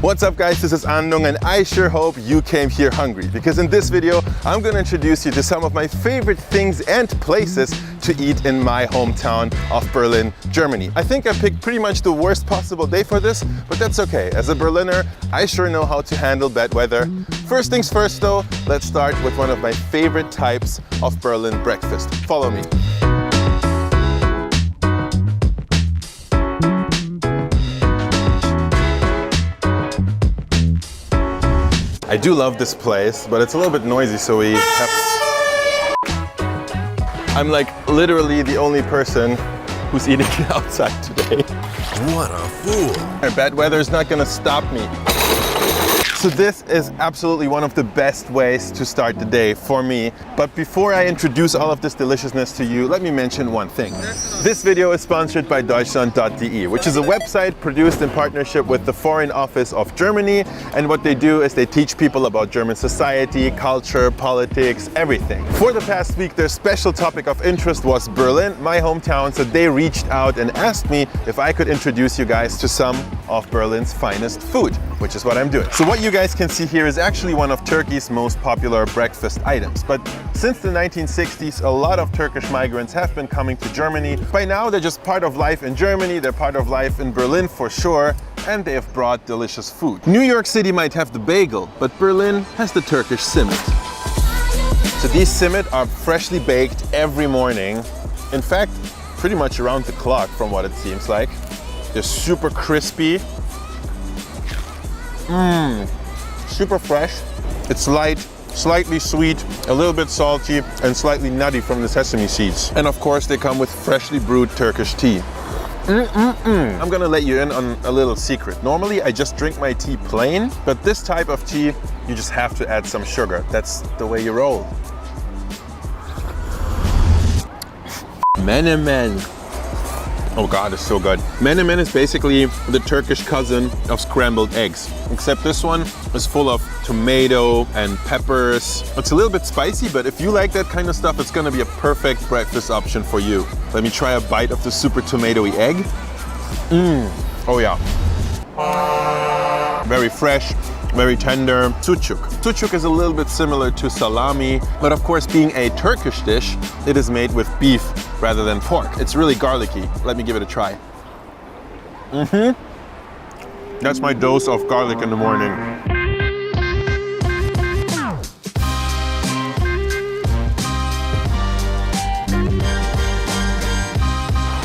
What's up guys, this is Andong and I sure hope you came here hungry, because in this video I'm going to introduce you to some of my favorite things and places to eat in my hometown of Berlin, Germany. I think I picked pretty much the worst possible day for this, but that's okay. As a Berliner, I sure know how to handle bad weather. First things first though, let's start with one of my favorite types of Berlin breakfast. Follow me. I do love this place, but it's a little bit noisy, so we have... I'm like literally the only person who's eating outside today. What a fool! Bad weather is not gonna stop me. So this is absolutely one of the best ways to start the day for me. But before I introduce all of this deliciousness to you, let me mention one thing. This video is sponsored by Deutschland.de, which is a website produced in partnership with the Foreign Office of Germany. And what they do is they teach people about German society, culture, politics, everything. For the past week, their special topic of interest was Berlin, my hometown. So they reached out and asked me if I could introduce you guys to some of Berlin's finest food, which is what I'm doing. So what you guys can see here is actually one of Turkey's most popular breakfast items. But since the 1960s, a lot of Turkish migrants have been coming to Germany. By now, they're just part of life in Germany, they're part of life in Berlin for sure, and they have brought delicious food. New York City might have the bagel, but Berlin has the Turkish simit. So these simit are freshly baked every morning. In fact, pretty much around the clock from what it seems like. They're super crispy. Super fresh. It's light, slightly sweet, a little bit salty, and slightly nutty from the sesame seeds. And of course, they come with freshly brewed Turkish tea. I'm gonna let you in on a little secret. Normally, I just drink my tea plain, but this type of tea, you just have to add some sugar. That's the way you roll. Menemen. Oh God, it's so good. Menemen is basically the Turkish cousin of scrambled eggs, except this one is full of tomato and peppers. It's a little bit spicy, but if you like that kind of stuff, it's gonna be a perfect breakfast option for you. Let me try a bite of the super tomatoey egg. Oh yeah. Very fresh, very tender. Sucuk. Sucuk is a little bit similar to salami, but of course, being a Turkish dish, it is made with beef rather than pork. It's really garlicky. Let me give it a try. That's my dose of garlic in the morning.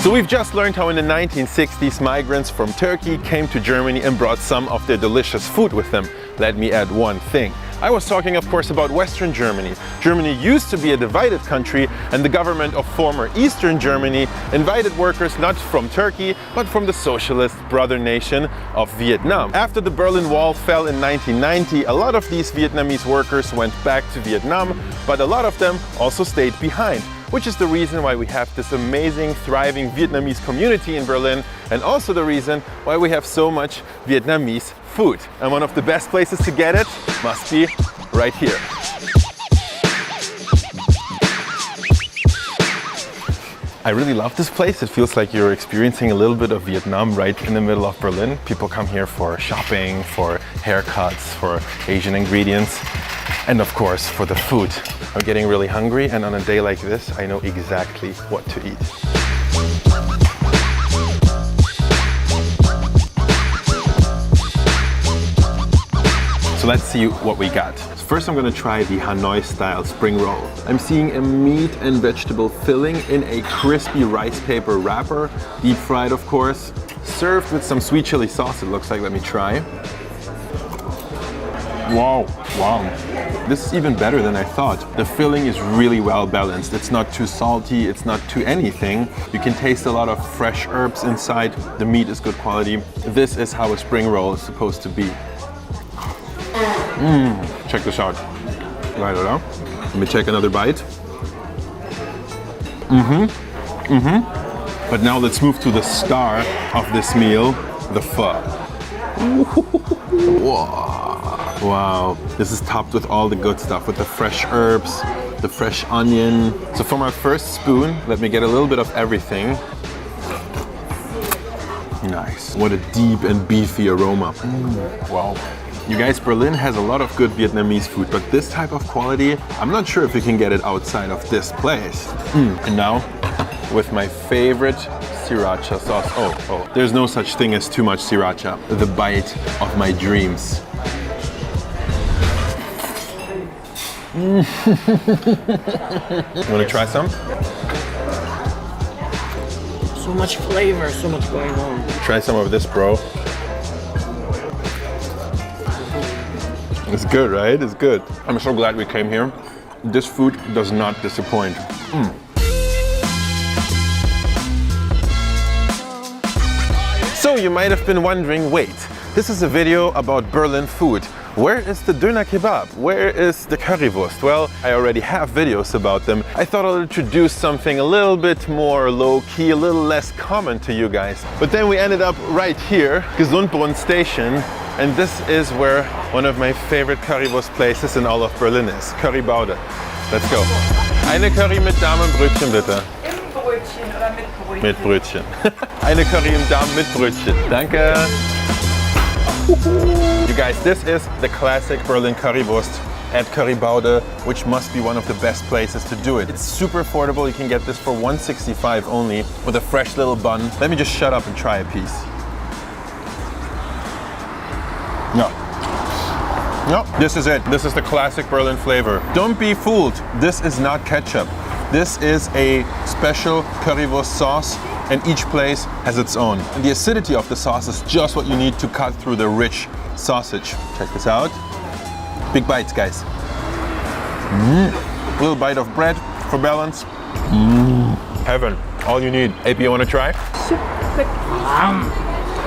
So we've just learned how in the 1960s migrants from Turkey came to Germany and brought some of their delicious food with them. Let me add one thing. I was talking, of course, about Western Germany. Germany used to be a divided country, and the government of former Eastern Germany invited workers not from Turkey, but from the socialist brother nation of Vietnam. After the Berlin Wall fell in 1990, a lot of these Vietnamese workers went back to Vietnam, but a lot of them also stayed behind, which is the reason why we have this amazing, thriving Vietnamese community in Berlin, and also the reason why we have so much Vietnamese food. And one of the best places to get it must be right here. I really love this place. It feels like you're experiencing a little bit of Vietnam right in the middle of Berlin. People come here for shopping, for haircuts, for Asian ingredients, and of course for the food. I'm getting really hungry, and on a day like this, I know exactly what to eat. So let's see what we got. First, I'm gonna try the Hanoi style spring roll. I'm seeing a meat and vegetable filling in a crispy rice paper wrapper, deep fried of course, served with some sweet chili sauce it looks like. Let me try. Wow. This is even better than I thought. The filling is really well balanced. It's not too salty, it's not too anything. You can taste a lot of fresh herbs inside. The meat is good quality. This is how a spring roll is supposed to be. Check this out. Right, let me take another bite. But now let's move to the star of this meal, the pho. Wow, this is topped with all the good stuff, with the fresh herbs, the fresh onion. So for my first spoon, let me get a little bit of everything. Nice. What a deep and beefy aroma. Wow. You guys, Berlin has a lot of good Vietnamese food, but this type of quality, I'm not sure if you can get it outside of this place. And now, with my favorite sriracha sauce. Oh, there's no such thing as too much sriracha. The bite of my dreams. You wanna try some? So much flavor, so much going on. Try some of this, bro. It's good, right? It's good. I'm so glad we came here. This food does not disappoint. So you might have been wondering, wait, this is a video about Berlin food. Where is the Döner Kebab? Where is the currywurst? Well, I already have videos about them. I thought I'll introduce something a little bit more low-key, a little less common to you guys. But then we ended up right here, Gesundbrunnen Station, and this is where one of my favorite currywurst places in all of Berlin is, Currybaude. Let's go. Eine Curry mit Damenbrötchen bitte. Im Brötchen oder mit Brötchen? Mit Brötchen. Eine Curry im Darm mit Brötchen. Danke. You guys, this is the classic Berlin currywurst at Currybaude, which must be one of the best places to do it. It's super affordable. You can get this for $1.65 only with a fresh little bun. Let me just shut up and try a piece. No, this is it. This is the classic Berlin flavor. Don't be fooled. This is not ketchup. This is a special currywurst sauce, and each place has its own. And the acidity of the sauce is just what you need to cut through the rich sausage. Check this out. Big bites, guys. Little bite of bread for balance. Heaven. All you need. AP, you want to try?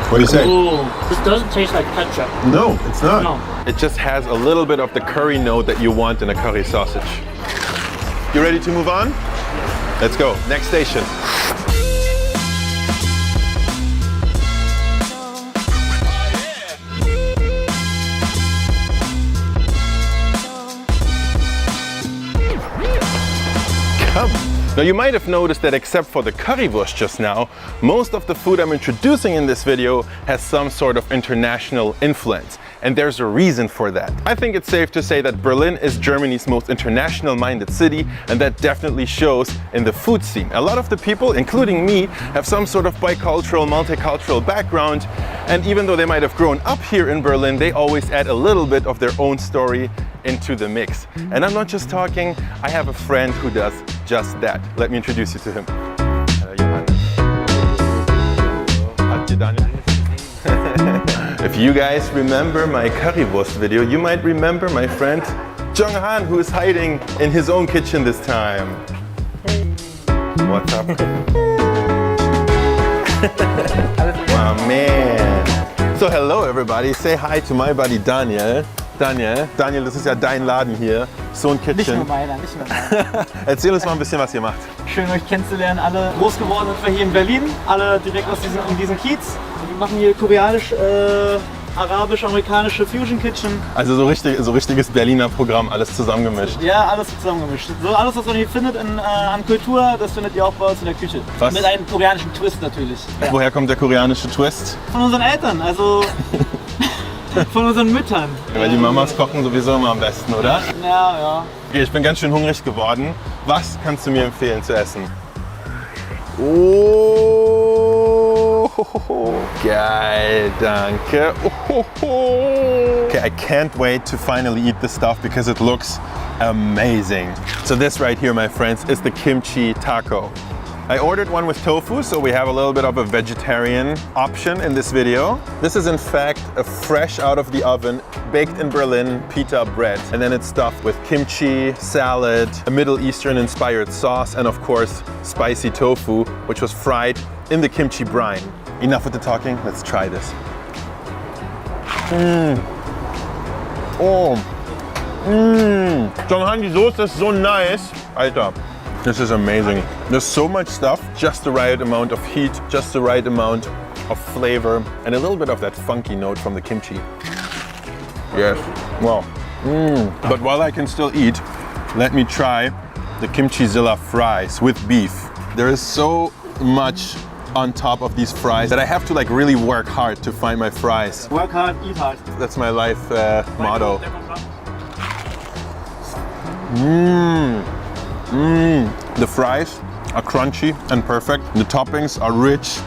What do you say? Ooh, this doesn't taste like ketchup. No, it's not. No. It just has a little bit of the curry note that you want in a curry sausage. You ready to move on? Let's go. Next station. Come. Now you might have noticed that except for the currywurst just now, most of the food I'm introducing in this video has some sort of international influence. And there's a reason for that. I think it's safe to say that Berlin is Germany's most international-minded city, and that definitely shows in the food scene. A lot of the people, including me, have some sort of bicultural, multicultural background, and even though they might have grown up here in Berlin, they always add a little bit of their own story into the mix. And I'm not just talking, I have a friend who does just that. Let me introduce you to him. Johan. If you guys remember my currywurst video, you might remember my friend Johan, who is hiding in his own kitchen this time. What's up? Oh man. So hello everybody, say hi to my buddy Daniel. Daniel, das ist ja dein Laden hier, so ein Kitchen. Nicht nur meiner, nicht nur meiner. Erzähl uns mal ein bisschen, was ihr macht. Schön euch kennenzulernen, alle groß geworden sind wir hier in Berlin, alle direkt aus diesem Kiez. Wir machen hier koreanisch, arabisch, amerikanische Fusion Kitchen. Also so richtiges Berliner Programm, alles zusammengemischt. Ja, alles zusammengemischt. So alles, was man hier findet an Kultur, das findet ihr auch bei uns in der Küche. Was? Mit einem koreanischen Twist natürlich. Ja. Woher kommt der koreanische Twist? Von unseren Eltern, also von unseren Müttern. Weil die Mamas kochen sowieso immer am besten, oder? Ja. Okay, ich bin ganz schön hungrig geworden. Was kannst du mir empfehlen zu essen? Oh, geil, danke. Okay, I can't wait to finally eat this stuff because it looks amazing. So this right here, my friends, is the kimchi taco. I ordered one with tofu, so we have a little bit of a vegetarian option in this video. This is in fact a fresh out of the oven, baked in Berlin pita bread. And then it's stuffed with kimchi, salad, a Middle Eastern inspired sauce, and of course, spicy tofu, which was fried in the kimchi brine. Enough with the talking, let's try this. Johan, die Soße ist so nice. Alter. This is amazing. There's so much stuff, just the right amount of heat, just the right amount of flavor, and a little bit of that funky note from the kimchi. Yes, wow. But while I can still eat, let me try the kimchi zilla fries with beef. There is so much on top of these fries that I have to like really work hard to find my fries. Work hard, eat hard. That's my life motto. The fries are crunchy and perfect. The toppings are rich.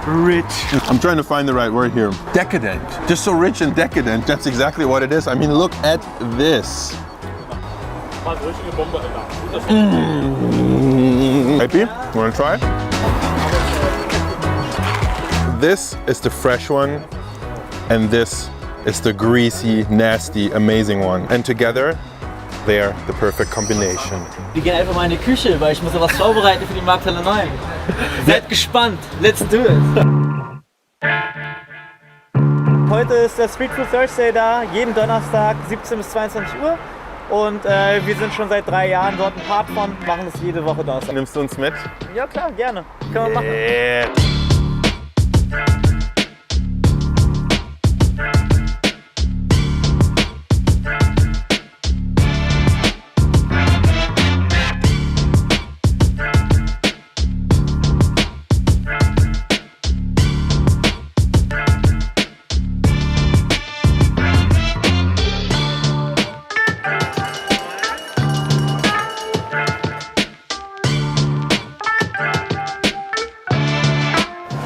Rich. I'm trying to find the right word here. Decadent. Just so rich and decadent. That's exactly what it is. I mean, look at this. Happy? You wanna try? This is the fresh one, and this is the greasy, nasty, amazing one. And together, they are the perfect combination. Wir gehen einfach mal in die Küche, weil ich muss noch was vorbereiten für die Markthalle 9. Seid gespannt, let's do it! Heute ist der Street Food Thursday da, jeden Donnerstag 17 bis 22 Uhr. Und wir sind schon seit 3 Jahren dort ein Part von, machen das jede Woche Donnerstag. Nimmst du uns mit? Ja klar, gerne. Können wir machen. Yeah.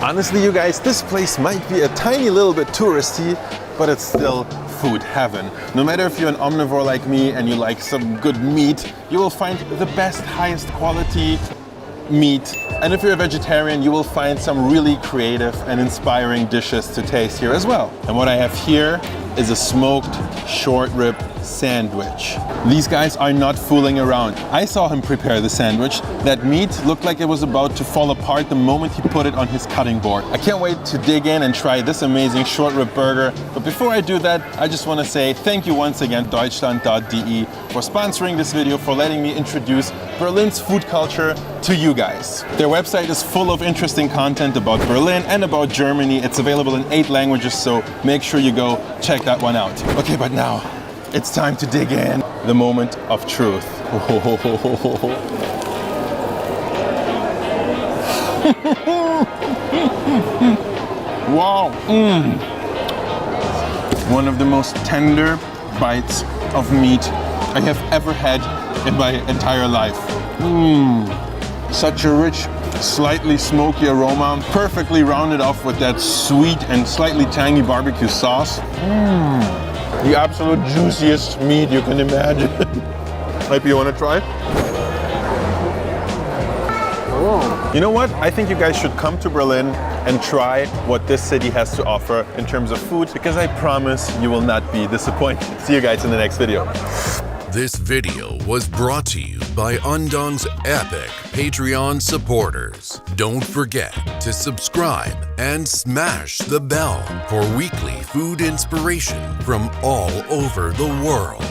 Honestly, you guys, this place might be a tiny little bit touristy, but it's still food heaven. No matter if you're an omnivore like me and you like some good meat, you will find the best, highest quality meat. And if you're a vegetarian, you will find some really creative and inspiring dishes to taste here as well. And what I have here is a smoked short rib sandwich. These guys are not fooling around. I saw him prepare the sandwich. That meat looked like it was about to fall apart the moment he put it on his cutting board. I can't wait to dig in and try this amazing short rib burger. But before I do that, I just want to say thank you once again, Deutschland.de, for sponsoring this video, for letting me introduce Berlin's food culture to you guys. Their website is full of interesting content about Berlin and about Germany. It's available in 8 languages, so make sure you go check that one out. Okay, but now it's time to dig in. The moment of truth. Wow. One of the most tender bites of meat I have ever had in my entire life. Such a rich, slightly smoky aroma, perfectly rounded off with that sweet and slightly tangy barbecue sauce. The absolute juiciest meat you can imagine. Maybe you want to try? You know what? I think you guys should come to Berlin and try what this city has to offer in terms of food, because I promise you will not be disappointed. See you guys in the next video. This video was brought to you by Andong's epic Patreon supporters. Don't forget to subscribe and smash the bell for weekly food inspiration from all over the world.